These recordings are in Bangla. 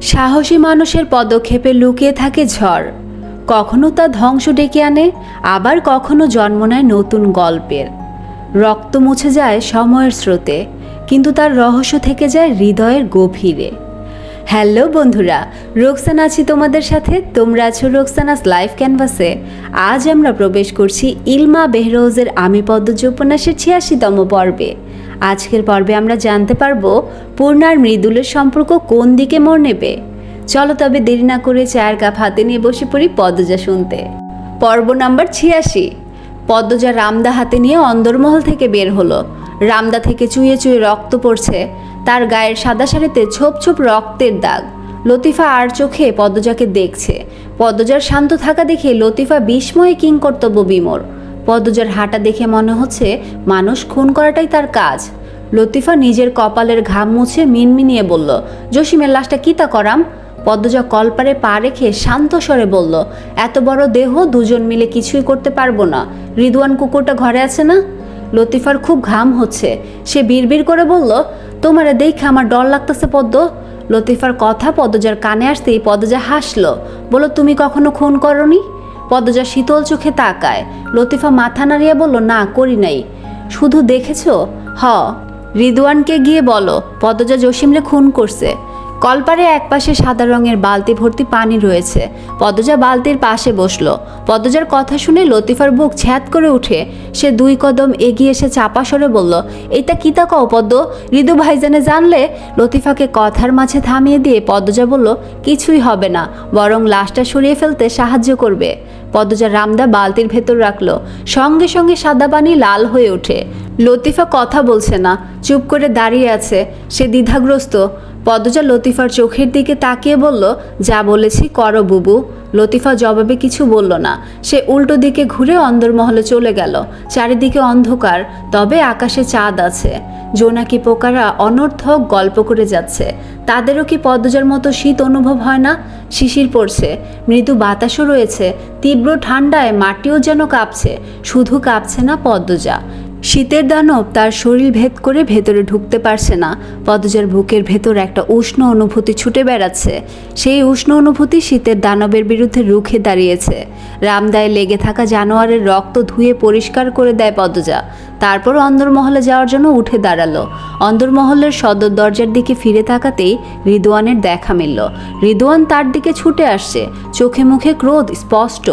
সাহসী মানুষের পদক্ষেপে লুকিয়ে থাকে ঝড়। কখনো তা ধ্বংস ডেকে আনে, আবার কখনো জন্ম নেয় নতুন গল্পের। রক্ত মুছে যায় সময়ের স্রোতে, কিন্তু তার রহস্য থেকে যায় হৃদয়ের গভীরে। হ্যালো বন্ধুরা, রোকসানা আছি তোমাদের সাথে। তোমরা আছো রোকসানাস লাইফ ক্যানভাসে। আজ আমরা প্রবেশ করছি ইলমা বেহরোজের আমি পদ্মজ উপন্যাসের ৮৬তম পর্বে। আজকের পর্বে আমরা জানতে পারবো পূর্ণা আর মৃদুলের সম্পর্ক কোন দিকে মোড় নেবে। চলো তবে দেরি না করে চায়ের কাপ হাতে নিয়ে বসে পড়ি পদ্মজা শুনতে। পর্ব নাম্বার ৮৬। পদ্মজা রামদা হাতে নিয়ে অন্দরমহল থেকে বের হলো। রামদা থেকে চুইয়ে চুইয়ে রক্ত পড়ছে। তার গায়ের সাদা শাড়িতে ছোপ ছোপ রক্তের দাগ। লতিফা আর চোখে পদ্মজাকে দেখছে। পদ্মজার শান্ত থাকা দেখে লতিফা বিস্ময়ে কিংকর্তব্য বিমোর। পদ্মজার হাঁটা দেখে মনে হচ্ছে মানুষ খুন করাটাই তার কাজ। লতিফা নিজের কপালের ঘাম মুছে মিনমিনিয়ে বলল, জসিমের লাশটা কী তা করাম? পদ্মজা কলপারে পা রেখে শান্ত স্বরে বলল, এত বড় দেহ দুজন মিলে কিছুই করতে পারবো না। রিদওয়ান কুকুরটা ঘরে আছে না? লতিফার খুব ঘাম হচ্ছে। সে বিড়বিড় করে বলল, তোমারে দেখে আমার ডর লাগতেছে পদ্ম। লতিফার কথা পদ্মজার কানে আসতেই পদ্মজা হাসলো, বলল, তুমি কখনো খুন করনি? পদ্মজা শীতল চোখে তাকায়। লতিফা মাথা নাড়িয়ে বলল, না, করি নাই। শুধু দেখেছ? হ। রিদওয়ানকে গিয়ে বলো পদ্মজা জসিমরে খুন করছে। কলপারে একপাশে সাদা রঙের বালতি ভর্তি পানি রয়েছে। পদ্মজা বালতির পাশে বসলো। পদ্মজার কথা শুনে লতিফার বুক ছ্যাদ করে উঠে। সে ২ কদম এগিয়ে এসে চাপা স্বরে বলল, এইটা কী তা কও পদ্ম? রিদু ভাইজানে জানলে? লতিফাকে কথার মাঝে থামিয়ে দিয়ে পদ্মজা বলল, কিছুই হবে না, বরং লাশটা সরিয়ে ফেলতে সাহায্য করবে। পদ্মজা রামদা বালতির ভেতর রাখলো। সঙ্গে সঙ্গে সাদা পানি লাল হয়ে ওঠে। লতিফা কথা বলছে না, চুপ করে দাঁড়িয়ে আছে। সে দ্বিধাগ্রস্ত। পদ্মজা লতিফার চোখের দিকে তাকিয়ে বলল, যা বলেছি করো বুবু। লতিফা জবাবে কিছু বলল না। সে উল্টো দিকে ঘুরে অন্দরমহলে চলে গেল। চারিদিকে অন্ধকার, তবে আকাশে চাঁদ আছে। জোনাকি পোকারা অনর্থক গল্প করে যাচ্ছে। তাদেরও কি পদ্মজার মতো শীত অনুভব হয় না? শিশির পড়ছে, মৃদু বাতাসও রয়েছে। তীব্র ঠান্ডায় মাটিও যেন কাঁপছে। শুধু কাঁপছে না পদ্মজা, শীতের দানব তার শরীর ভেদ করে ভেতরে ঢুকতে পারছে না। পদ্মজার বুকের ভেতর একটা উষ্ণ অনুভূতি ছুটে বেড়াচ্ছে। সেই উষ্ণ অনুভূতি শীতের দানবের বিরুদ্ধে রুখে দাঁড়িয়েছে। রামদায় লেগে থাকা জানোয়ারের রক্ত ধুয়ে পরিষ্কার করে দেয় পদ্মজা। তারপর অন্দরমহলে যাওয়ার জন্য উঠে দাঁড়ালো। অন্দরমহলের সদর দরজার দিকে ফিরে তাকাতেই রিদওয়ানের দেখা মিলল। রিদওয়ান তার দিকে ছুটে আসছে, চোখে মুখে ক্রোধ স্পষ্ট।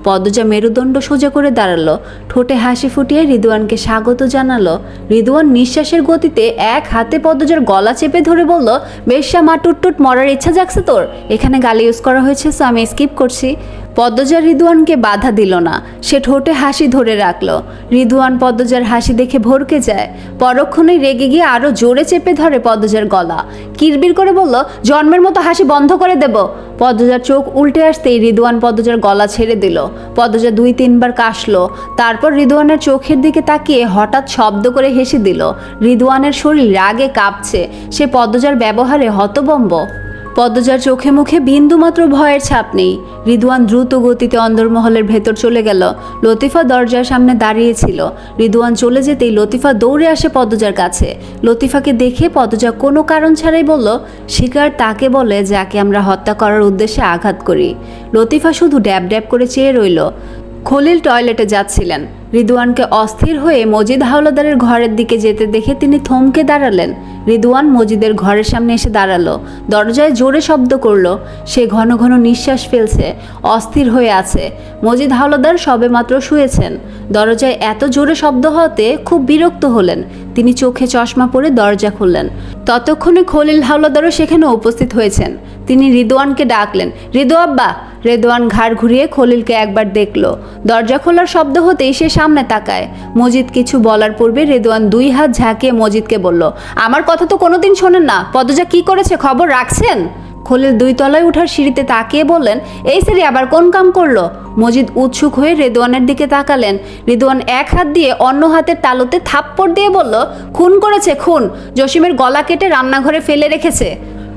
পদ্মজা মেরুদণ্ড সোজা করে দাঁড়ালো, ঠোঁটে হাসি ফুটিয়ে রিদওয়ানকে স্বাগত জানালো। রিদওয়ান নিঃশ্বাসের গতিতে এক হাতে পদ্মজার গলা চেপে ধরে বলল, বেশ্যা মা টুটটুট মরার ইচ্ছা জাগছে তোর? এখানে গালি ইউজ করা হয়েছে, সো আমি স্কিপ করছি। পদ্মজা রিদওয়ানকে বাধা দিল না। সে ঠোঁটে হাসি ধরে রাখলো। রিদওয়ান পদ্মজার হাসি দেখে ভরকে যায়। পরক্ষণেই রেগে গিয়ে আরো জোরে চেপে ধরে পদ্মজার গলা। কিরবির করে বলল, জন্মের মতো হাসি বন্ধ করে দেব। পদ্মজার চোখ উল্টে আসতেই রিদওয়ান পদ্মজার গলা ছেড়ে দিল। পদ্মজা ২-৩ বার কাশলো। তারপর রিদওয়ানের চোখের দিকে তাকিয়ে হঠাৎ শব্দ করে হেসে দিল। রিদওয়ানের শরীর রাগে কাঁপছে। সে পদ্মজার ব্যবহারে হতভম্ব। পদ্মজার চোখে মুখে বিন্দুমাত্র ভয়ের ছাপ নেই। রিদওয়ান দ্রুত গতিতে অন্দরমহলের ভেতর চলে গেল। লতিফা দরজার সামনে দাঁড়িয়েছিল। রিদওয়ান চলে যেতেই লতিফা দৌড়ে আসে পদ্মজার কাছে। লতিফাকে দেখে পদ্মজা কোনো কারণ ছাড়াই বলল, শিকার তাকে বলে যাকে আমরা হত্যা করার উদ্দেশ্যে আঘাত করি। লতিফা শুধু ড্যাব ড্যাব করে চেয়ে রইল। খলিল টয়লেটে যাচ্ছিলেন। রিদওয়ানকে অস্থির হয়ে মজিদ হাওলাদারের ঘরের দিকে যেতে দেখে তিনি থমকে দাঁড়ালেন। রিদওয়ান মজিদের ঘরের সামনে এসে দাঁড়ালো। দরজায় জোরে শব্দ করলো। সে ঘন ঘন নিঃশ্বাস ফেলছে, অস্থির হয়ে আছে। মজিদ হাওলাদার সবেমাত্র শুয়েছেন। দরজায় এত জোরে শব্দ হতে খুব বিরক্ত হলেন। তিনি চোখে চশমা পরে দরজা খুললেন। ততক্ষণে খলিল হাওলাদারও সেখানে উপস্থিত হয়েছেন। তিনি রিদওয়ানকে ডাকলেন, রিদু আব্বা। রিদওয়ান ঘাড় ঘুরিয়ে খলিলকে একবার দেখল। দরজা খোলার শব্দ হতেই সে সামনে তাকায়। মজিদ কিছু বলার পূর্বে রিদওয়ান ২ হাত ঝাঁকিয়ে মজিদকে বলল, আমার কথা তো কোনোদিন শোনেন না। পদ্মজা কি করেছে খবর রাখছেন? খলিল ২ তলায় ওঠার সিঁড়িতে তাকিয়ে বললেন, এই সেরি আবার কোন কাম করলো? মজিদ উৎসুক হয়ে রিদওয়ানের দিকে তাকালেন। রিদওয়ান এক হাত দিয়ে অন্য হাতের তালুতে থাপ্পড় দিয়ে বলল, খুন করেছে, খুন। জসিমের গলা কেটে রান্নাঘরে ফেলে রেখেছে।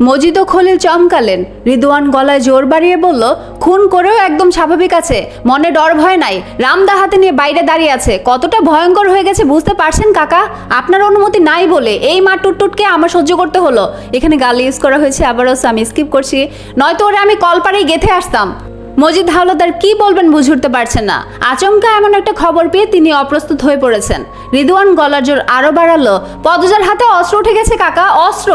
মজিদ ও খলিল চমকালেন। রিদওয়ান গলায় জোর বাড়িয়ে বলল, খুন করেও একদম স্বাভাবিক আছে, মনে ডর ভয় নাই, রামদা হাতে নিয়ে বাইরে দাঁড়িয়ে আছে। কতটা ভয়ঙ্কর হয়ে গেছে বুঝতে পারছেন কাকা? আপনার অনুমতি নাই বলে এই মা টুটটুটকে আমার সহ্য করতে হলো। এখানে গালি ইউজ করা হয়েছে, আবারও আমি স্কিপ করছি, নয়তো ওরা আমি কলপাড়েই গেথে আসতাম। মজিদ হাওলাদার কি বলবেন বুঝে উঠতে পারছেন না। আচমকা এমন একটা খবর পেয়ে তিনি অপ্রস্তুত হয়ে পড়েছেন। রিদওয়ান গলার জোর আরো বাড়ালো, পদজার হাতে অস্ত্র উঠে গেছে কাকা, অস্ত্র।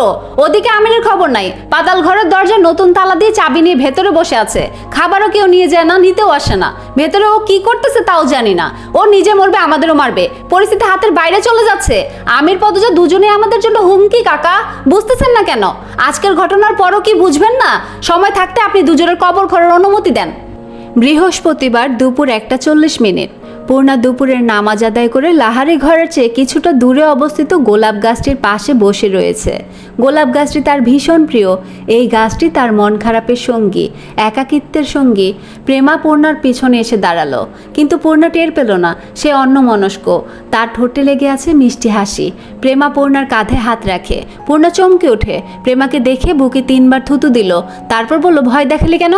ওদিকে আমিরের খবর নাই, পাতাল ঘরের দরজা নতুন তালা দিয়ে চাবি নিয়ে ভেতরে বসে আছে। খাবারও কেউ নিয়ে যায় না, নিতেও আসে না। ভেতরে ও কি করতেছে তাও জানি না। ও নিজে মরবে, আমাদেরও মারবে, পরিস্থিতি হাতের বাইরে চলে যাচ্ছে। আমির পদজা দুজনে আমাদের জন্য হুমকি কাকা, বুঝতেছেন না কেন? আজকের ঘটনার পরও কি বুঝবেন না? সময় থাকতে আপনি দুজনের কবর খোঁড়ার অনুমতি দেন। বৃহস্পতিবার দুপুর 1:40। পূর্ণা দুপুরের নামাজ আদায় করে লাহারি ঘরের চেয়ে কিছুটা দূরে অবস্থিত গোলাপ গাছটির পাশে বসে রয়েছে। গোলাপ গাছটি তার ভীষণ প্রিয়। এই গাছটি তার মন খারাপের সঙ্গী, একাকিত্বের সঙ্গী। প্রেমা পূর্ণার পিছনে এসে দাঁড়ালো, কিন্তু পূর্ণা টের পেল না, সে অন্যমনস্ক। তার ঠোঁটে লেগে আছে মিষ্টি হাসি। প্রেমা পূর্ণার কাঁধে হাত রাখে। পূর্ণা চমকে ওঠে, প্রেমাকে দেখে বুকে 3বার থুতু দিল। তারপর বলল, ভয় দেখালি কেন?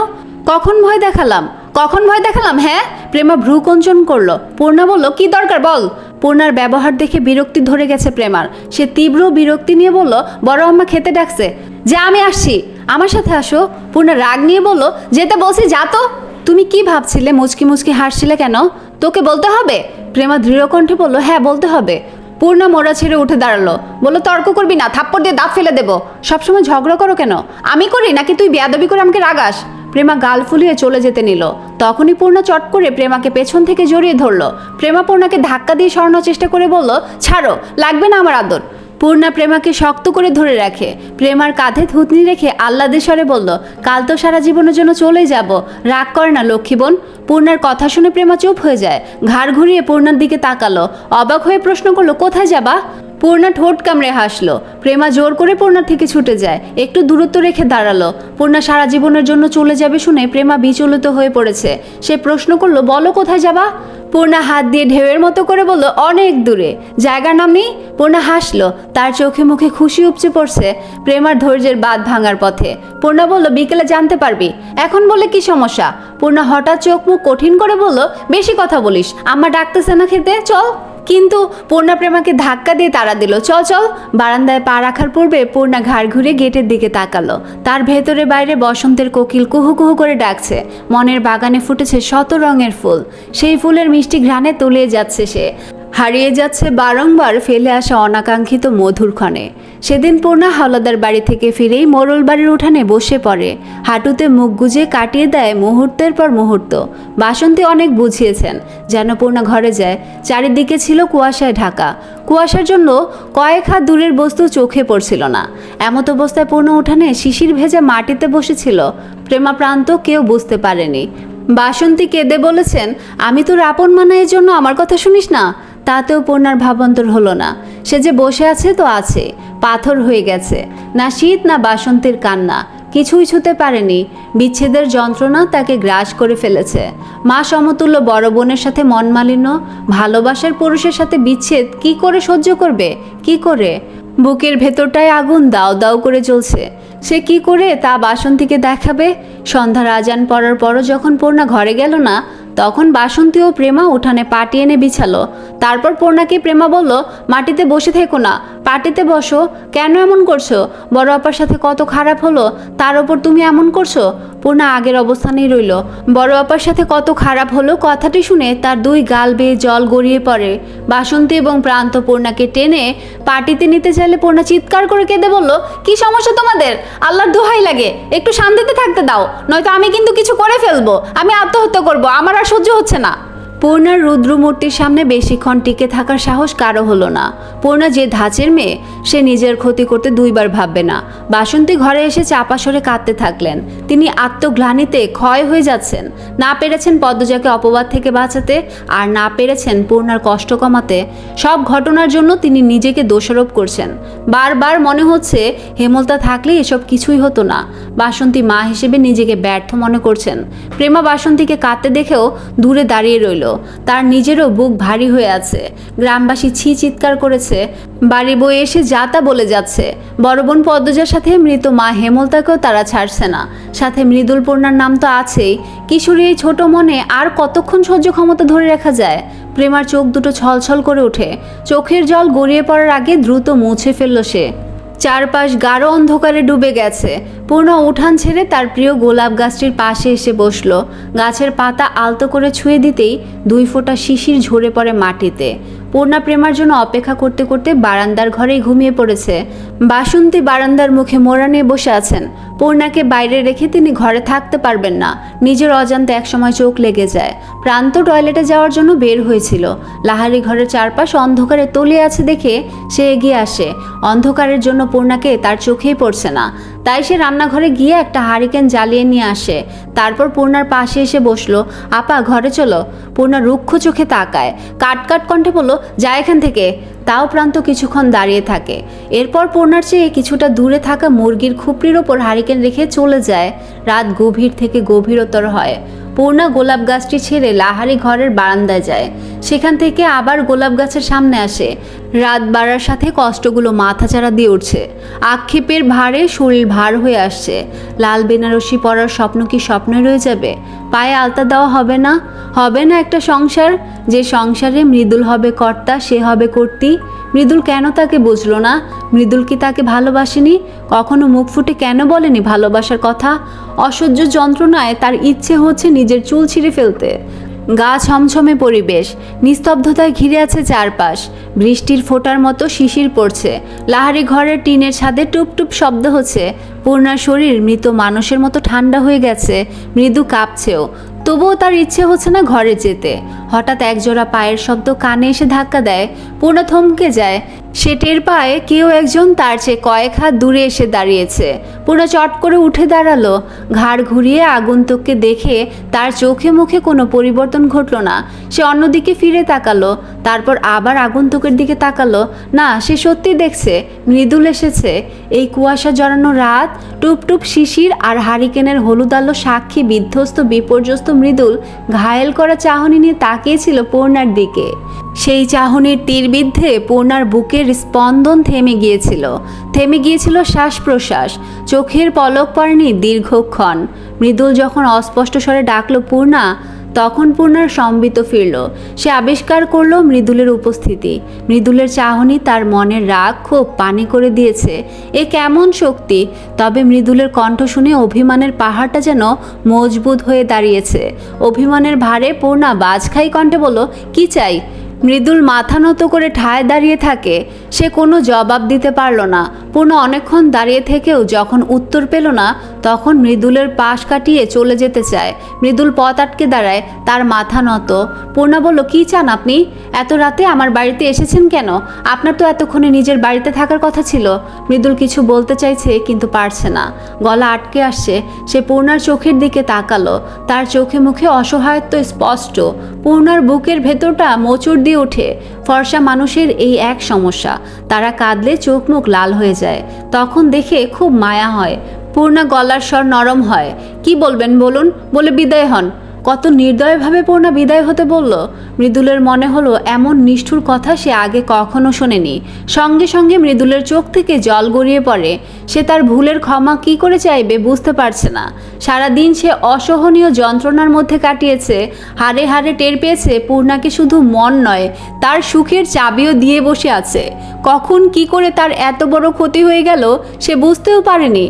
কখন ভয় দেখালাম? কখন ভয় দেখালাম? হ্যাঁ। প্রেমা ভ্রু কঞ্চন করলো। পূর্ণা বলল, কি দরকার বল। পূর্ণার ব্যবহার দেখে বিরক্তি ধরে গেছে প্রেমার। সে তীব্র বিরক্তি নিয়ে বলল, বড় আম্মা খেতে ডাকছে, যে আমি আসছি, আমার সাথে আসো। পূর্ণা রাগ নিয়ে বলল, যেতে বলছি যা তো। তুমি কি ভাবছিলে? মুচকি মুচকি হাসছিলে কেন? তোকে বলতে হবে? প্রেমা দৃঢ় কণ্ঠে বলল, হ্যাঁ বলতে হবে। পূর্ণা মোড়া ছেড়ে উঠে দাঁড়ালো, বলল, তর্ক করবি না, থাপ্পড় দিয়ে দাঁত ফেলে দেবো। সবসময় ঝগড়া করো কেন? আমি করি নাকি তুই বেয়াদবি করে আমাকে রাগাস? প্রেমা গাল ফুলিয়ে চলে যেতে নিল। তখনই পূর্ণা চট করে প্রেমাকে পেছন থেকে জড়িয়ে ধরলো। প্রেমা পূর্ণাকে ধাক্কা দিয়ে সরানোর চেষ্টা করে বলল, ছাড়ো, লাগবে না আমার আদর। পূর্ণা প্রেমাকে শক্ত করে ধরে রাখে। প্রেমার কাঁধে থুতনি রেখে আহ্লাদের স্বরে বলল, কাল তো সারা জীবনের জন্য চলে যাব, রাগ করে না লক্ষ্মী বোন। পূর্ণার কথা শুনে প্রেমা চুপ হয়ে যায়। ঘাড় ঘুরিয়ে পূর্ণার দিকে তাকালো, অবাক হয়ে প্রশ্ন করলো, কোথায় যাবা? পূর্ণা ঠোঁট কামড়ে হাসলো। প্রেমা জোর করে পূর্ণার থেকে ছুটে যায়, একটু দূরত্ব রেখে দাঁড়ালো। পূর্ণা সারা জীবনের জন্য চলে যাবে শুনে প্রেমা বিচলিত হয়ে পড়েছে। সে প্রশ্ন করলো, বলো কোথায় যাবা? পূর্ণা হাত দিয়ে ঢেউয়ের মতো করে বলল, অনেক দূরে। জায়গার নাম নেই? পূর্ণা হাসলো, তার চোখে মুখে খুশি উপচে পড়ছে। প্রেমার ধৈর্যের বাঁধ ভাঙার পথে। পূর্ণা বলল, বিকেলে জানতে পারবি। এখন বলে কি সমস্যা? পূর্ণা হঠাৎ চোখ মুখ কঠিন করে বলল, বেশি কথা বলিস, আম্মা ডাকতেছে না খেতে, চল। কিন্তু পূর্ণা প্রেমাকে ধাক্কা দিয়ে তাড়া দিল, চল চল। বারান্দায় পা রাখার পূর্বে পূর্ণা ঘাড় ঘুরে গেটের দিকে তাকালো। তার ভেতরে বাইরে বসন্তের কোকিল কুহু কুহু করে ডাকছে। মনের বাগানে ফুটেছে শত রঙের ফুল। সেই ফুলের মিষ্টি ঘ্রাণে তলিয়ে যাচ্ছে সে, হারিয়ে যাচ্ছে বারংবার ফেলে আসা অনাকাঙ্ক্ষিত মধুর ক্ষণে। সেদিন পূর্ণা হাওলাদার বাড়ি থেকে ফিরেই মোড়ল বাড়ির উঠানে বসে পড়ে। হাঁটুতে মুখ গুজে কাটিয়ে দেয় মুহূর্তের পর মুহূর্ত। বাসন্তী অনেক বুঝিয়েছেন যেন পূর্ণা ঘরে যায়। চারিদিকে ছিল কুয়াশায় ঢাকা। কুয়াশার জন্য কয়েক হাত দূরের বস্তু চোখে পড়ছিল না। এমত অবস্থায় পূর্ণা উঠানে শিশির ভেজা মাটিতে বসেছিল। প্রেমা প্রান্ত কেউ বুঝতে পারেনি। বাসন্তী কেঁদে বলেছেন, আমি তোর আপন মানায়ের জন্য আমার কথা শুনিস না। তাতেও পূর্ণার ভাবান্তর হলো না। সে যে বসে আছে তো আছে, পাথর হয়ে গেছে। না শীত না বাসন্তীর কান্না, কিছুই ছুতে পারেনি। বিচ্ছেদের যন্ত্রণা তাকে গ্রাস করে ফেলেছে। মা সমতুল্য বড় বোনের সাথে মনমালিন্য, ভালোবাসার পুরুষের সাথে বিচ্ছেদ কি করে সহ্য করবে? কি করে? বুকের ভেতরটায় আগুন দাও দাও করে জ্বলছে। সে কি করে তা বাসন্তীকে দেখাবে? সন্ধ্যার আজান পড়ার পরও যখন পূর্ণা ঘরে গেল না, তখন বাসন্তী ও প্রেমা উঠানে পাটি এনে বিছালো। তারপর পূর্ণাকে প্রেমা বলল, মাটিতে বসে থেকো না, পাটিতে বসো। কেন এমন করছো? বড় আপার সাথে কত খারাপ হলো, তার ওপর তুমি এমন করছো? পূর্ণা আগের অবস্থানেই রইল। বড় আপার সাথে কত খারাপ হলো কথাটি শুনে তার দুই গাল বেয়ে জল গড়িয়ে পড়ে। বাসন্তী এবং প্রান্ত পূর্ণাকে টেনে পাটিতে নিতে চাইলে পূর্ণা চিৎকার করে কেঁদে বলল, কি সমস্যা তোমাদের? আল্লাহর দোহাই লাগে, একটু শান্তিতে থাকতে দাও, নয়তো আমি কিন্তু কিছু করে ফেলবো। আমি আত্মহত্যা করবো, আমার আর সহ্য হচ্ছে না। পূর্ণার রুদ্রমূর্তির সামনে বেশিক্ষণ টিকে থাকার সাহস কারো হলো না। পূর্ণা যে ধাঁচের মেয়ে, সে নিজের ক্ষতি করতে দুইবার ভাববে না। বাসন্তী ঘরে এসে চাপা সরে কাঁদতে থাকলেন। তিনি আত্মগ্লানিতে ক্ষয় হয়ে যাচ্ছেন। না পেরেছেন পদ্মজাকে অপবাদ থেকে বাঁচাতে, আর না পেরেছেন পূর্ণার কষ্ট কমাতে। সব ঘটনার জন্য তিনি নিজেকে দোষারোপ করছেন। বারবার মনে হচ্ছে হেমলতা থাকলে এসব কিছুই হতো না। বাসন্তী মা হিসেবে নিজেকে ব্যর্থ মনে করছেন। প্রেমা বাসন্তীকে কাঁদতে দেখেও দূরে দাঁড়িয়ে রইল। তার নিজেরও বুক ভারী হয়ে আছে। গ্রামবাসী ছি চিৎকার করেছে, বাড়ি বয়ে এসে যা তা বলে যাচ্ছে। বড় বোন পদ্মজার সাথে মৃত মা হেমলতাকেও তারা ছাড়ছে না, সাথে মৃদুল পূর্ণার নাম তো আছেই। কিশোরী এই ছোট মনে আর কতক্ষণ সহ্য ক্ষমতা ধরে রাখা যায়? প্রেমার চোখ দুটো ছলছল করে ওঠে। চোখের জল গড়িয়ে পড়ার আগে দ্রুত মুছে ফেলল সে। চারপাশ গাঢ় অন্ধকারে ডুবে গেছে। পূর্ণা উঠান ছেড়ে তার প্রিয় গোলাপ গাছটির পাশে এসে বসল। গাছের পাতা আলতো করে ছুঁয়ে দিতেই 2 ফোঁটা শিশির ঝরে পড়ে মাটিতে। পূর্ণা প্রেমার জন্য অপেক্ষা করতে করতে বারান্দার ঘরেই ঘুমিয়ে পড়েছে। বাসন্তী বারান্দার মুখে মোড়া নিয়ে বসে আছেন। পূর্ণাকে বাইরে রেখে তিনি ঘরে থাকতে পারবেন না। নিজের অজান্তে একসময় চোখ লেগে যায়। প্রান্ত টয়লেটে যাওয়ার জন্য বের হয়েছিল। লাহারি ঘরের চারপাশ অন্ধকারে তলিয়ে আছে দেখে সে এগিয়ে আসে। অন্ধকারের জন্য পূর্ণাকে তার চোখেই পড়ছে না, তাই সে রান্নাঘরে গিয়ে একটা হারিকেন জ্বালিয়ে নিয়ে আসে। তারপর পূর্ণার পাশে এসে বসলো। আপা, ঘরে চলো। পূর্ণা রুক্ষ চোখে তাকায়, কাট কণ্ঠে বলল, যা এখান থেকে। তাও প্রান্ত কিছুক্ষণ দাঁড়িয়ে থাকে। এরপর পূর্ণার চেয়ে কিছুটা দূরে থাকা মুরগির খুপড়ির ওপর হারিকেন রেখে চলে যায়। রাত গভীর থেকে গভীরতর হয়। পূর্ণা গোলাপ গাছটি ছেড়ে লাহারি ঘরের বারান্দায় যায়। সেখান থেকে আবার গোলাপ গাছের সামনে আসে। রাত বাড়ার সাথে কষ্টগুলো মাথাচাড়া দিয়ে উঠছে। আক্ষেপের ভারে শরীর ভার হয়ে আসছে। লাল বেনারসি পরার স্বপ্ন কি স্বপ্নে রয়ে যাবে? পায়ে আলতা দেওয়া হবে না? হবে না একটা সংসার, যে সংসারে মৃদুল হবে কর্তা, সে হবে কর্ত্রী? মৃদুল কেন তাকে বুঝলো না? মৃদুল কি তাকে ভালোবাসেনি? কখনো মুখ ফুটে কেন বলেনি ভালোবাসার কথা? অসহ্য যন্ত্রণায় তার ইচ্ছে হচ্ছে নিজের চুল ছিঁড়ে ফেলতে। গা ছমছমে পরিবেশ, নিস্তব্ধতায় ঘিরে আছে চারপাশ। বৃষ্টির ফোঁটার মতো শিশির পড়ছে। লাহারি ঘরের টিনের ছাদে টুপটুপ শব্দ হচ্ছে। পূর্ণার শরীর মৃত মানুষের মতো ঠান্ডা হয়ে গেছে, মৃদু কাঁপছেও। তবুও তার ইচ্ছে হচ্ছে না ঘরে যেতে। হঠাৎ একজোড়া পায়ের শব্দ কানে এসে ধাক্কা দেয়। পূর্ণা থমকে যায়। সে টের পায় কেউ একজন তার চেয়ে কয়েক হাত দূরে এসে দাঁড়িয়েছে। পূর্ণা চট করে উঠে দাঁড়ালো। ঘাড় ঘুরিয়ে আগন্তুককে দেখে তার চোখে মুখে কোনো পরিবর্তন ঘটল না। সে অন্যদিকে ফিরে তাকালো, তারপর আবার আগন্তুকের দিকে তাকালো। না, সে সত্যি দেখছে মৃদুল এসেছে। এই কুয়াশা জড়ানো রাত, টুপটুপ শিশির আর হারিকেনের হলুদ আলো সাক্ষী বিধ্বস্ত বিপর্যস্ত মৃদুল ঘায়েল করা চাহনি নিয়ে তাকিয়েছিল পূর্ণার দিকে। সেই চাহনির তীরবিদ্ধে পূর্ণার বুকের স্পন্দন থেমে গিয়েছিল শ্বাস প্রশ্বাস। চোখের পলক পড়েনি দীর্ঘক্ষণ। মৃদুল যখন অস্পষ্ট স্বরে ডাকলো পূর্ণা, তখন পূর্ণার সম্বিত ফিরল। সে আবিষ্কার করলো মৃদুলের উপস্থিতি। মৃদুলের চাহনি তার মনের রাগ ক্ষোভ পানি করে দিয়েছে। এ কেমন শক্তি! তবে মৃদুলের কণ্ঠ শুনে অভিমানের পাহাড়টা যেন মজবুত হয়ে দাঁড়িয়েছে। অভিমানের ভারে পূর্ণা বাজখাই কণ্ঠে বলল, কি চাই? মৃদুল মাথা নত করে ঠায় দাঁড়িয়ে থাকে। সে কোনো জবাব দিতে পারল না। পূর্ণা অনেকক্ষণ দাঁড়িয়ে থেকেও যখন উত্তর পেল না, তখন মৃদুলের পাশ কাটিয়ে চলে যেতে চায়। মৃদুল পথ আটকে দাঁড়ায়, তার মাথা নত। পূর্ণা বলল, কি চান আপনি? এত রাতে আমার বাড়িতে এসেছেন কেন? আপনার তো এতক্ষণে নিজের বাড়িতে থাকার কথা ছিল। মৃদুল কিছু বলতে চাইছে কিন্তু পারছে না, গলা আটকে আসছে। সে পূর্ণার চোখের দিকে তাকালো। তার চোখে মুখে অসহায়ত্ব স্পষ্ট। পূর্ণার বুকের ভেতরটা মোচড় দিয়ে ওঠে। ফর্সা মানুষের এই এক সমস্যা, তারা কাঁদলে চোখ মুখ লাল হয়ে যায়। তখন দেখে খুব মায়া হয়। পূর্ণা গলার স্বর নরম হয়। কি বলবেন বলুন, বলে বিদায় হন। কত নির্দয়ভাবে পূর্ণা বিদায় হতে বলল। মৃদুলের মনে হলো এমন নিষ্ঠুর কথা সে আগে কখনো শোনেনি। সঙ্গে সঙ্গে মৃদুলের চোখ থেকে জল গড়িয়ে পড়ে। সে তার ভুলের ক্ষমা কি করে চাইবে বুঝতে পারছে না। সারাদিন সে অসহনীয় যন্ত্রণার মধ্যে কাটিয়েছে। হাড়ে হাড়ে টের পেয়েছে পূর্ণাকে শুধু মন নয়, তার সুখের চাবিও দিয়ে বসে আছে। কখন কি করে তার এত বড় ক্ষতি হয়ে গেল সে বুঝতেও পারেনি।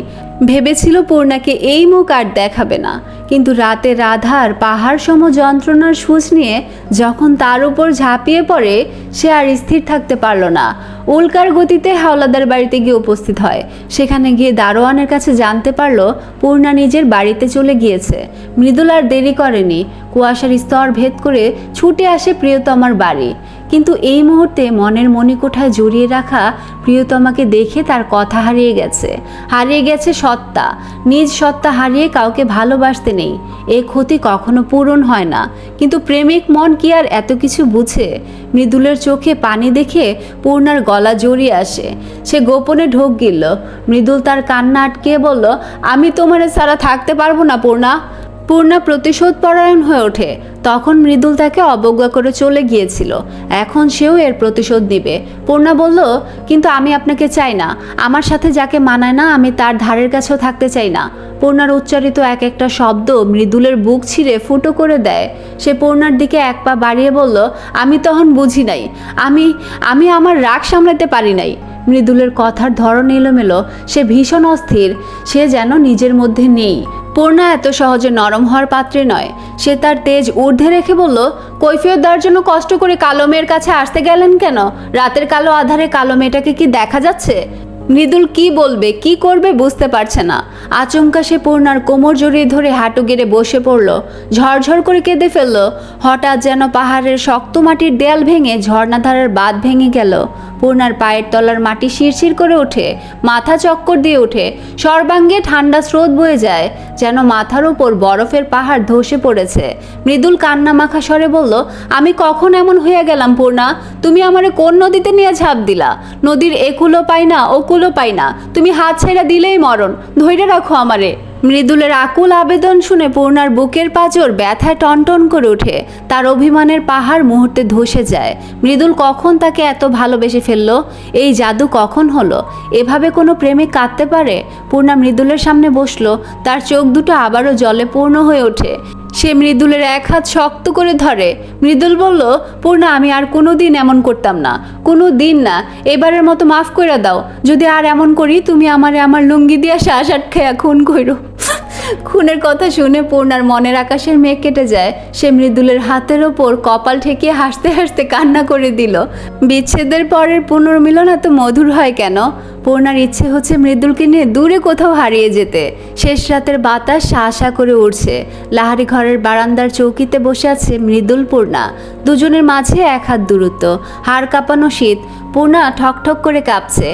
ভেবেছিল পূর্ণাকে এই মুখ আর দেখাবে না, কিন্তু রাতে রাধার পাহাড় সম যন্ত্রণার সূচ নিয়ে যখন তার উপর ঝাঁপিয়ে পড়ে, সে আর স্থির থাকতে পারল না। উল্কার গতিতে হাওলাদার বাড়িতে গিয়ে উপস্থিত হয়। সেখানে গিয়ে দারোয়ানের কাছে জানতে পারল পূর্ণা নিজের বাড়িতে চলে গিয়েছে। মৃদুল আর দেরি করেনি। কুয়াশার স্তর ভেদ করে ছুটে আসে প্রিয়তমার বাড়ি। কিন্তু এই মুহূর্তে মনের মণিকোঠায় জড়িয়ে রাখা প্রিয়তমাকে দেখে তার কথা হারিয়ে গেছে সত্তা। নিজ সত্তা হারিয়ে কাউকে ভালোবাসতে নেই, এ ক্ষতি কখনো পূরণ হয় না। কিন্তু প্রেমিক মন কি আর এত কিছু বুঝে? মৃদুলের চোখে পানি দেখে পূর্ণার গলা জড়িয়ে আসে। সে গোপনে ঢোক গিলল। মৃদুল তার কান্না আটকিয়ে বলল, আমি তোমারে ছাড়া থাকতে পারবো না পূর্ণা। পূর্ণা প্রতিশোধ পরায়ণ হয়ে ওঠে। তখন মৃদুল তাকে অবজ্ঞা করে চলে গিয়েছিল, এখন সেও এর প্রতিশোধ নিবে। পূর্ণা বলল, কিন্তু আমি আপনাকে চাই না, আমার সাথে যাকে মানায় না আমি তার ধারের কাছেও থাকতে চাই না। পূর্ণার উচ্চারিত এক একটা শব্দ মৃদুলের বুক ছিঁড়ে ফুটো করে দেয়। সে পূর্ণার দিকে এক পা বাড়িয়ে বলল, আমি তখন বুঝি নাই, আমি আমার রাগ সামলাতে পারি নাই। মৃদুলের কথার ধরন এলোমেলো, সে ভীষণ অস্থির, সে যেন নিজের মধ্যে নেই। পূর্ণা এত সহজে নরম হওয়ার পাত্রে নয়। সে তার তেজ ঊর্ধ্বে রেখে বলল, কৈফিয়ত দেওয়ার জন্য কষ্ট করে কালো মেয়ের কাছে আসতে গেলেন কেন? রাতের কালো আধারে কালো মেয়েটাকে কি দেখা যাচ্ছে? মৃদুল কি বলবে কি করবে বুঝতে পারছে না। আচমকা সে পূর্ণার কোমর জড়িয়ে ধরে হাঁটু গেড়ে বসে পড়ল, ঝরঝর করে কেঁদে ফেলল। হঠাৎ যেন পাহাড়ের শক্ত মাটির দেয়াল ভেঙে ঝর্ণাধারার বাঁধ ভেঙে গেল। পূর্ণার পায়ের তলার মাটি শিরশির করে ওঠে, মাথা চক্কর দিয়ে ওঠে, সর্বাঙ্গে ঠান্ডা স্রোত বয়ে যায়, যেন মাথার উপর বরফের পাহাড় ধসে পড়েছে। মৃদুল কান্না মাখা স্বরে বলল, আমি কখন এমন হয়ে গেলাম পূর্ণা? তুমি আমারে কোন নদীতে নিয়ে ঝাঁপ দিলা? নদীর একুলো পাই না ওকুলো পাই না, তুমি হাত ছেড়া দিলেই মরণ, ধৈর্য রাখো আমারে। মৃদুলের আকুল আবেদন শুনে পূর্ণার বুকের পাঁজর ব্যথায় টনটন করে ওঠে, তার অভিমানের পাহাড় মুহূর্তে ধসে যায়। মৃদুল কখন তাকে এত ভালোবেসে ফেললো? এই জাদু কখন হলো? এভাবে কোনো প্রেমিক কাঁদতে পারে? পূর্ণা মৃদুলের সামনে বসলো, তার চোখ দুটো আবারও জলে পূর্ণ হয়ে ওঠে। সে মৃদুলের এক হাত শক্ত করে ধরে। মৃদুল বলল, পূর্ণা আমি আর কোনো দিন এমন করতাম না, কোনো দিন না, এবারের মতো মাফ করে দাও। যদি আর এমন করি তুমি আমারে আমার লুঙ্গি দিয়া শ্বাস আটখায়া খুন কইরো। খুনের কথা শুনে পূর্ণার মনের আকাশের মেঘ কেটে যায়। সে মৃদুলের হাতের ওপর কপাল ঠেকিয়ে হাসতে হাসতে কান্না করে দিল। বিচ্ছেদের পরের পুনর্মিলন এত মধুর হয় কেন? পূর্ণার ইচ্ছে হচ্ছে মৃদুলকে নিয়ে দূরে কোথাও হারিয়ে যেতে। শেষ রাতের বাতাস শাঁ করে উঠছে। লাহারি ঘরের বারান্দার চৌকিতে বসে আছে মৃদুল পূর্ণা, দুজনের মাঝে এক হাত দূরত্ব, হাড় কাঁপানো শীত। পূর্ণা ঠকঠক করে কাঁপছে।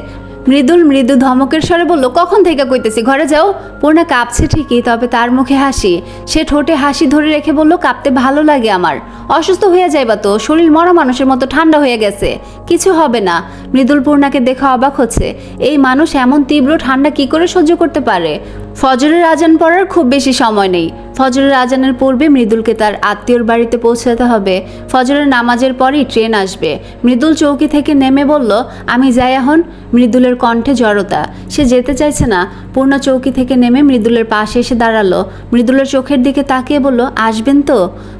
মৃদুল মৃদু ধমকের স্বরে বলল, কখন থেকে কইতেছি ঘরে যাও। পূর্ণা কাঁপছে ঠিকই, তবে তার মুখে হাসি। সে ঠোঁটে হাসি ধরে রেখে বলল, কাঁপতে ভালো লাগে আমার। অসুস্থ হয়ে যাইবা তো, শরীর মরা মানুষের মতো ঠান্ডা হয়ে গেছে, কিছু হবে না। মৃদুল পূর্ণাকে দেখে অবাক হচ্ছে, এই মানুষ এমন তীব্র ঠান্ডা কি করে সহ্য করতে পারে? ফজরের আজান পড়ার খুব বেশি সময় নেই। ফজরের আজানের পূর্বে মৃদুলকে তার আত্মীয়র বাড়িতে পৌঁছাতে হবে। ফজরের নামাজের পরই ট্রেন আসবে। মৃদুল চৌকি থেকে নেমে বলল, আমি যাই এখন। মৃদুলের কণ্ঠে জড়তা, সে যেতে চাইছে না। পূর্ণা চৌকি থেকে নেমে মৃদুলের পাশে এসে দাঁড়ালো। মৃদুলের চোখের দিকে তাকিয়ে বলল, আসবেন তো?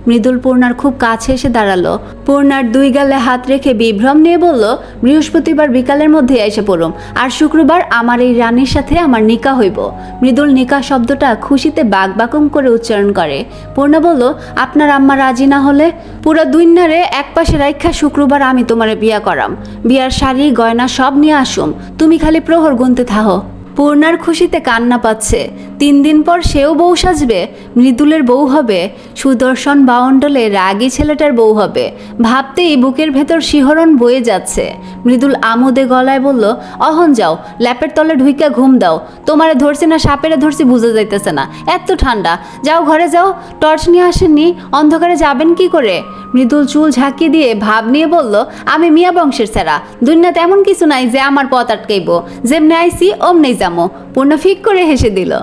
মৃদুল পূর্ণার খুব কাছে এসে দাঁড়ালো। পূর্ণার দুই গালে হাত রেখে বিভ্রম নিয়ে বলল, বৃহস্পতিবার বিকালের মধ্যে এসে পড়ুম, আর শুক্রবার আমার এই রানীর সাথে আমার নিকা হইব। মৃদুল নিকা শব্দটা খুশিতে বাকবাকম করে উচ্চারণ করে। পূর্ণা বলল, আপনার আম্মা রাজি না হলে? পুরো দুইনারে এক পাশে রাইখা শুক্রবার আমি তোমারে বিয়া করাম, বিয়ার শাড়ি গয়না সব নিয়ে আসুম, তুমি খালি প্রহর গুনতে থাহো। পূর্ণার খুশিতে কান্না পাচ্ছে। 3 দিন পর সেও বউ সাজবে, মৃদুলের বউ হবে, সুদর্শন বাউন্ডলে রাগী ছেলেটার বউ হবে। ভাবতেই বুকের ভেতর শিহরণ বয়ে যাচ্ছে। মৃদুল আমোদে গলায় বলল, অহন যাও, ল্যাপের তলে ঢুইকা ঘুম দাও, তোমারে ধরছি না সাপেরে ধরছি বুঝা যাইতেছে না, এত ঠান্ডা। যাও ঘরে যাও, টর্চ নিয়ে আসেননি, অন্ধকারে যাবেন কি করে? মৃদুল চুল ঝাঁকিয়ে দিয়ে ভাব নিয়ে বলল, আমি মিয়া বংশের ছেড়া, দুনিয়াতে এমন কিছু নাই যে আমার পথ আটকাইব, যেমনি আইসি অমনেই যামো। পূর্ণা ফিক করে হেসে দিল।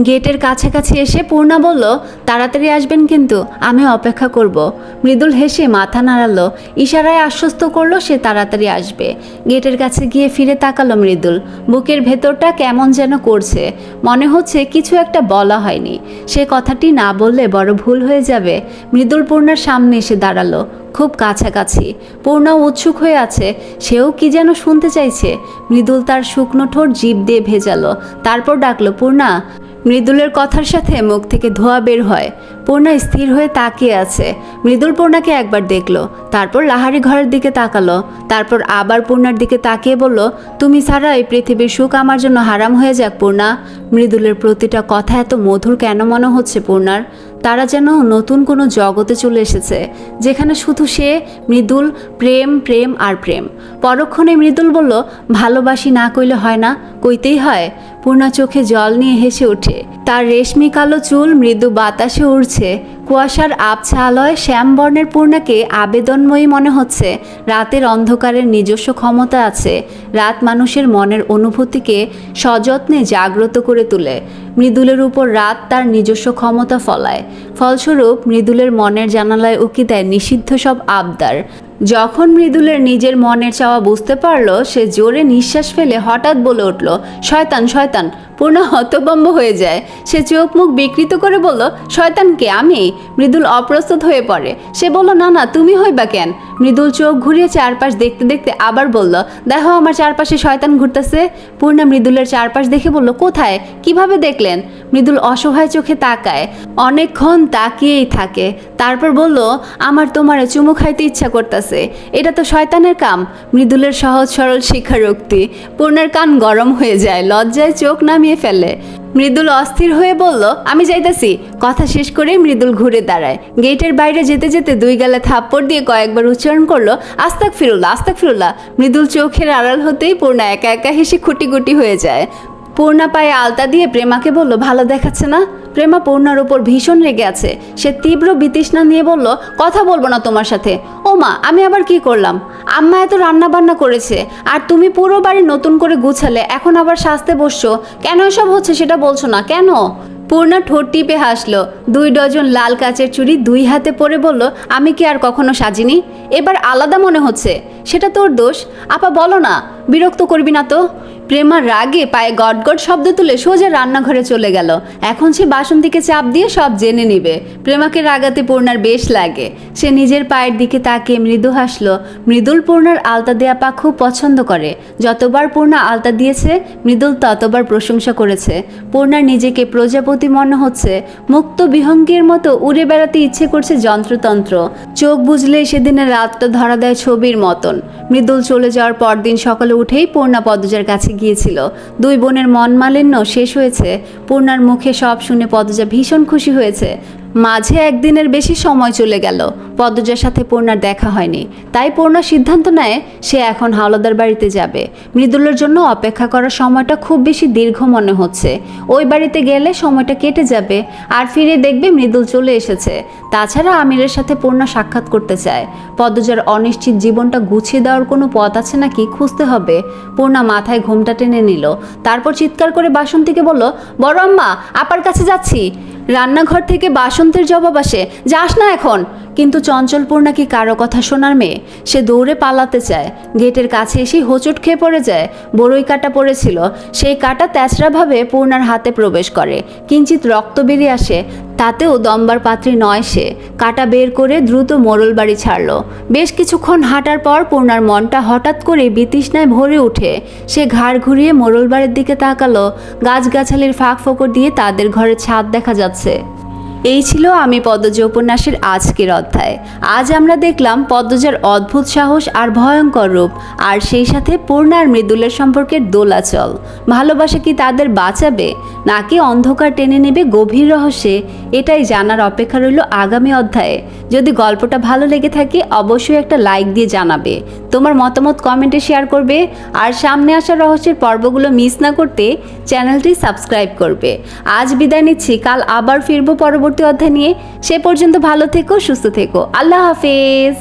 গেটের কাছাকাছি এসে পূর্ণা বলল, তাড়াতাড়ি আসবেন কিন্তু, আমি অপেক্ষা করব। মৃদুল হেসে মাথা নাড়ালো, ইশারায় আশ্বস্ত করলো সে তাড়াতাড়ি আসবে। গেটের কাছে গিয়ে ফিরে তাকালো মৃদুল। বুকের ভেতরটা কেমন যেন করছে, মনে হচ্ছে কিছু একটা বলা হয়নি। সে কথাটি না বললে বড় ভুল হয়ে যাবে। মৃদুল পূর্ণার সামনে এসে দাঁড়ালো, খুব কাছাকাছি। পূর্ণাও উৎসুক হয়ে আছে, সেও কি যেন শুনতে চাইছে। মৃদুল তার শুকনো ঠোঁট জিভ দিয়ে ভেজালো, তারপর ডাকলো, পূর্ণা। মৃদুলের কথার সাথে মুখ থেকে ধোঁয়া বের হয়। পূর্ণা স্থির হয়ে তাকিয়ে আছে। মৃদুল পূর্ণাকে একবার দেখলো, তারপর লাহারি ঘরের দিকে তাকালো, তারপর আবার পূর্ণার দিকে তাকিয়ে বলল, তুমি ছাড়া এই পৃথিবীর সুখ আমার জন্য হারাম হয়ে যাক পূর্ণা। মৃদুলের প্রতিটা কথা এত মধুর কেন মনে হচ্ছে পূর্ণার? তারা যেন নতুন কোনো জগতে চলে এসেছে, যেখানে শুধু সে, মৃদুল, প্রেম প্রেম আর প্রেম। পরক্ষণে মৃদুল বলল, ভালোবাসি না কইলে হয় না, কইতেই হয়। পূর্ণা চোখে জল নিয়ে হেসে ওঠে। তার রেশমি কালো চুল মৃদু বাতাসে উড়ছে, কুয়াশার আবছা আলোয় শ্যামবর্ণের পূর্ণাকে আবেদনময়ী মনে হচ্ছে। রাতের অন্ধকারের নিজস্ব ক্ষমতা আছে। রাত মানুষের মনের অনুভূতিকে সযত্নে জাগ্রত করে তোলে। মৃদুলের উপর রাত তার নিজস্ব ক্ষমতা ফলায়। ফলস্বরূপ মৃদুলের মনের জানালায় উকি দেয় নিষিদ্ধ সব আবদার। যখন মৃদুলের নিজের মনের চাওয়া বুঝতে পারল, সে জোরে নিঃশ্বাস ফেলে হঠাৎ বলে উঠল, শয়তান শয়তান। পূর্ণা হতভম্ব হয়ে যায়। সে চোখ মুখ বিকৃত করে বলল, শয়তানকে আমি? মৃদুল অপ্রস্তুত হয়ে পড়ে। সে বলল, না না, তুমি হইবা কেন? মৃদুল চোখ ঘুরিয়ে চারপাশ দেখতে দেখতে আবার বলল, দেখো আমার চারপাশে শয়তান ঘুরতেছে। পূর্ণা মৃদুলের চারপাশ দেখে বলল, কোথায়, কিভাবে দেখলেন? মৃদুল অসহায় চোখে তাকায়, অনেকক্ষণ তাকিয়েই থাকে। তারপর বলল, আমার তোমারে চুমু খাইতে ইচ্ছা করতেছে। এটা তো শয়তানের কাম। মৃদুলের সহজ সরল স্বীকারোক্তি। পূর্ণার কান গরম হয়ে যায়, লজ্জায় চোখ নামিয়ে ফেলে। মৃদুল অস্থির হয়ে বলল, আমি যাইতাছি। কথা শেষ করে মৃদুল ঘুরে দাঁড়ায়। গেটের বাইরে যেতে যেতে দুই গালে থাপ্পড় দিয়ে কয়েকবার উচ্চারণ করলো, আস্তাক ফিরুল্লাহ আস্তাক ফিরুল্লাহ। মৃদুল চোখের আড়াল হতেই পূর্ণা একা একা হেসে খুঁটি হয়ে যায়। পূর্ণা পায়ে আলতা দিয়ে প্রেমাকে বলল, ভালো দেখাচ্ছে না? প্রেমা পূর্ণার উপর ভীষণ রেগে আছে। সে তীব্র বিতৃষ্ণা নিয়ে বলল, কথা বলবো না তোমার সাথে। ও মা, আমি আবার কি করলাম? আম্মা এত রান্না বান্না করেছে, আর তুমি পুরো বাড়ি নতুন করে গুছালে, এখন আবার সাজতে বসছো। কেন এসব হচ্ছে সেটা বলছো না কেন? পূর্ণা ঠোঁট টিপে হাসলো। 2 ডজন লাল কাচের চুড়ি 2 হাতে পরে বলল, আমি কি আর কখনো সাজিনি? এবার আলাদা মনে হচ্ছে। সেটা তোর দোষ। আপা বলো না, বিরক্ত করবি না তো। প্রেমার রাগে পায়ে গটগট শব্দ তুলে সোজা রান্নাঘরে চলে গেল। এখন সে বাসন্তীকে চাপ দিয়ে সব জেনে নিবে। প্রেমাকে রাগাতে পূর্ণার বেশ লাগে। সে নিজের পায়ের দিকে তাকিয়ে মৃদু হাসলো। মৃদুল পূর্ণার আলতা দেয়া পা খুব পছন্দ করে। যতবার পূর্ণা আলতা দিয়েছে, মৃদুল ততবার প্রশংসা করেছে। পূর্ণার নিজেকে প্রজাপতি মনে হচ্ছে। মুক্ত বিহঙ্গের মতো উড়ে বেড়াতে ইচ্ছে করছে যন্ত্রতন্ত্র। চোখ বুঝলেই সেদিনের রাতটা ধরা দেয় ছবির মতন। মৃদুল চলে যাওয়ার পরদিন সকালে উঠেই পূর্ণা পদ্মজার কাছে গিয়েছিল। 2 বোনের মন মালিন্য শেষ হয়েছে। পূর্ণার মুখে সব শুনে পদ্মজা ভীষণ খুশি হয়েছে। মাঝে একদিনের বেশি সময় চলে গেল, পদ্মজার সাথে পূর্ণার দেখা হয়নি। তাই পূর্ণা সিদ্ধান্ত নেয় সে এখন হাওলাদার বাড়িতে যাবে। মৃদুলের জন্য অপেক্ষা করার সময়টা খুব বেশি দীর্ঘ মনে হচ্ছে। ওই বাড়িতে গেলে সময়টা কেটে যাবে, আর ফিরে দেখবে মৃদুল চলে এসেছে। তাছাড়া আমিরের সাথে পূর্ণা সাক্ষাৎ করতে চায়। পদ্মজার অনিশ্চিত জীবনটা গুছিয়ে দেওয়ার কোনো পথ আছে নাকি খুঁজতে হবে। পূর্ণা মাথায় ঘোমটা টেনে নিল। তারপর চিৎকার করে বাসন্তীকে বলল, বড় আম্মা, আপার কাছে যাচ্ছি। রান্নাঘর থেকে বাসন্তের জবাব আসে, যাস না এখন। কিন্তু চঞ্চল পূর্ণা কি কারো কথা শোনার মেয়ে? সে দৌড়ে পালাতে চায়। গেটের কাছে এসেই হোঁচট খেয়ে পড়ে যায়। বড়ই কাটা পড়েছিল, সেই কাটা তেচড়াভাবে পূর্ণার হাতে প্রবেশ করে। কিঞ্চিত রক্ত বেরিয়ে আসে। তাতেও দমবার পাত্রী নয় সে। কাটা বের করে দ্রুত মোড়ল বাড়ি ছাড়ল। বেশ কিছুক্ষণ হাঁটার পর পূর্ণার মনটা হঠাৎ করে বিতৃষ্ণায় ভরে ওঠে। সে ঘাড় ঘুরিয়ে মোড়ল বাড়ির দিকে তাকালো। গাছগাছালির ফাঁক ফোকর দিয়ে তাদের ঘরের ছাদ দেখা যাচ্ছে। এই ছিল আমি পদ্মজা উপন্যাসের আজকের অধ্যায়। আজ আমরা দেখলাম পদ্মজার অদ্ভুত সাহস আর ভয়ঙ্কর রূপ, আর সেই সাথে পূর্ণা আর মৃদুলের সম্পর্কের দোলাচল। ভালোবাসা কি তাদের বাঁচাবে, নাকি অন্ধকার টেনে নেবে গভীর রহস্যে? এটাই জানার অপেক্ষা রইল আগামী অধ্যায়ে। যদি গল্পটা ভালো লেগে থাকে অবশ্যই একটা লাইক দিয়ে জানাবে। তোমার মতামত কমেন্টে শেয়ার করবে, আর সামনে আসা রহস্যের পর্বগুলো মিস না করতে চ্যানেলটি সাবস্ক্রাইব করবে। আজ বিদায় নিচ্ছি, কাল আবার ফিরবো পরবর্তী অধ্যায় নিয়ে। সে পর্যন্ত ভালো থেকো, সুস্থ থেকো। আল্লাহ হাফেজ।